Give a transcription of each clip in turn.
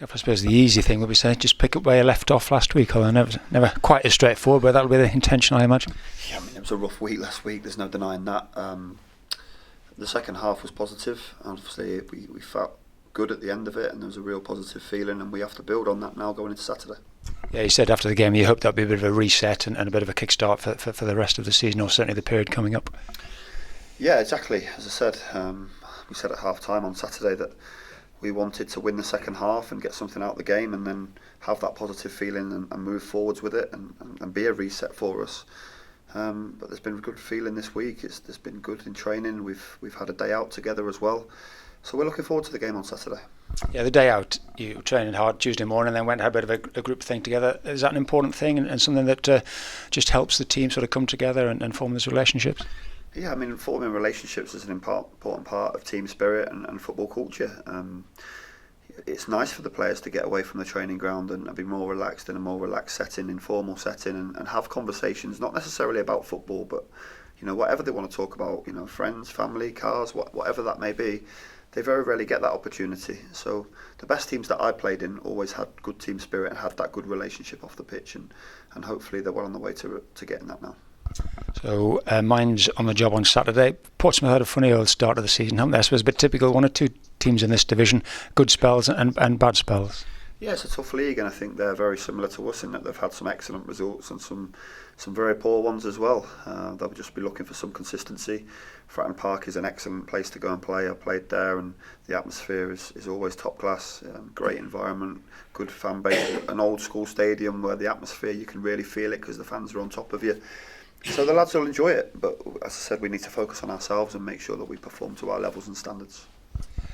I suppose the easy thing would be say just pick up where you left off last week, although never quite as straightforward, but that'll be the intention, I imagine. Yeah, I mean, it was a rough week last week, there's no denying that. The second half was positive. Obviously, we felt good at the end of it, and there was a real positive feeling, and we have to build on that now going into Saturday. Yeah, you said after the game you hoped that'd be a bit of a reset and a bit of a kickstart for the rest of the season, or certainly the period coming up. Yeah, exactly. As I said, we said at half time on Saturday that we wanted to win the second half and get something out of the game, and then have that positive feeling and move forwards with it and be a reset for us. But there's been a good feeling this week. There's been good in training. We've had a day out together as well, so we're looking forward to the game on Saturday. Yeah, the day out, you were training hard Tuesday morning, then went and had a bit of a group thing together. Is that an important thing and something that just helps the team sort of come together and form those relationships? Yeah, I mean, forming relationships is an important part of team spirit and football culture. It's nice for the players to get away from the training ground and be more relaxed in a more relaxed setting, informal setting, and have conversations, not necessarily about football, but whatever they want to talk about, friends, family, cars, whatever that may be. They very rarely get that opportunity. So the best teams that I played in always had good team spirit and had that good relationship off the pitch, and hopefully they're well on the way to getting that now. So mine's on the job on Saturday. Portsmouth had a funny old start of the season, haven't they? I suppose a bit typical, one or two teams in this division, good spells and bad spells. Yeah, it's a tough league, and I think they're very similar to us in that they've had some excellent results and some very poor ones as well. They'll just be looking for some consistency. Fratton Park is an excellent place to go and play. I played there, and the atmosphere is always top class. Great environment, good fan base, an old school stadium where the atmosphere, you can really feel it because the fans are on top of you. So the lads will enjoy it, but as I said, we need to focus on ourselves and make sure that we perform to our levels and standards.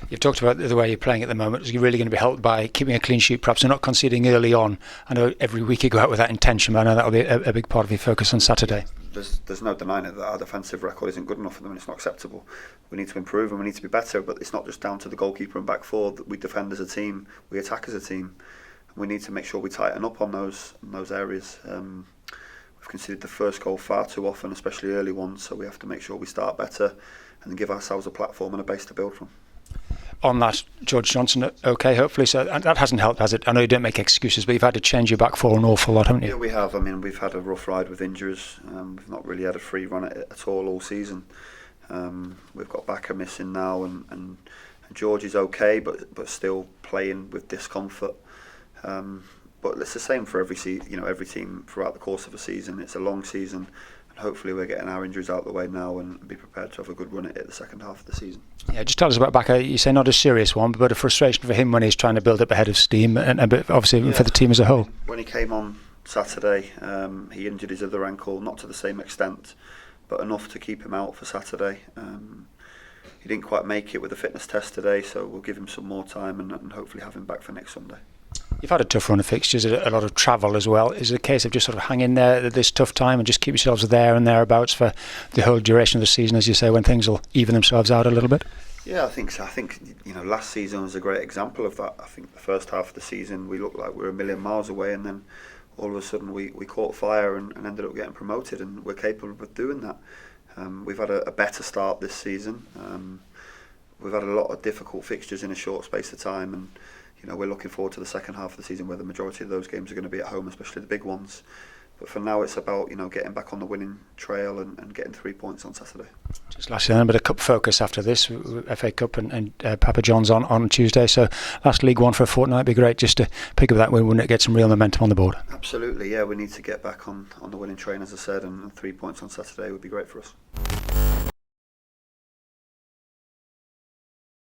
You've talked about the way you're playing at the moment. Is you really going to be helped by keeping a clean sheet, perhaps, and not conceding early on? I know every week you go out with that intention, but I know that'll be a big part of your focus on Saturday. There's no denying it that our defensive record isn't good enough at the moment. It's not acceptable. We need to improve and we need to be better, but it's not just down to the goalkeeper and back four. That we defend as a team, we attack as a team. We need to make sure we tighten up on those areas. We've conceded the first goal far too often, especially early ones, so we have to make sure we start better and give ourselves a platform and a base to build from. On that, George Johnson, okay, hopefully. So that hasn't helped, has it? I know you don't make excuses, but you've had to change your back four an awful lot, haven't you? Yeah, we have. I mean, we've had a rough ride with injuries. We've not really had a free run at it at all season. We've got Bakker missing now, and George is okay, but still playing with discomfort. But it's the same for every team throughout the course of a season. It's a long season, and hopefully we're getting our injuries out of the way now and be prepared to have a good run at it the second half of the season. Yeah, just tell us about Bakker. You say not a serious one, but a frustration for him when he's trying to build up a head of steam, and a bit obviously for the team as a whole. When he came on Saturday, he injured his other ankle, not to the same extent, but enough to keep him out for Saturday. He didn't quite make it with the fitness test today, so we'll give him some more time and hopefully have him back for next Sunday. You've had a tough run of fixtures, a lot of travel as well. Is it a case of just sort of hang in there at this tough time and just keep yourselves there and thereabouts for the whole duration of the season, as you say, when things will even themselves out a little bit? Yeah, I think so. I think last season was a great example of that. I think the first half of the season we looked like we were a million miles away, and then all of a sudden we caught fire and ended up getting promoted, and we're capable of doing that. We've had a better start this season. We've had a lot of difficult fixtures in a short space of time, and we're looking forward to the second half of the season where the majority of those games are going to be at home, especially the big ones. But for now, it's about getting back on the winning trail and getting 3 points on Saturday. Just lastly, then a bit of cup focus after this, FA Cup and Papa John's on Tuesday. So last League One for a fortnight would be great just to pick up that win, wouldn't it? Get some real momentum on the board. Absolutely, yeah. We need to get back on the winning train, as I said, and 3 points on Saturday would be great for us.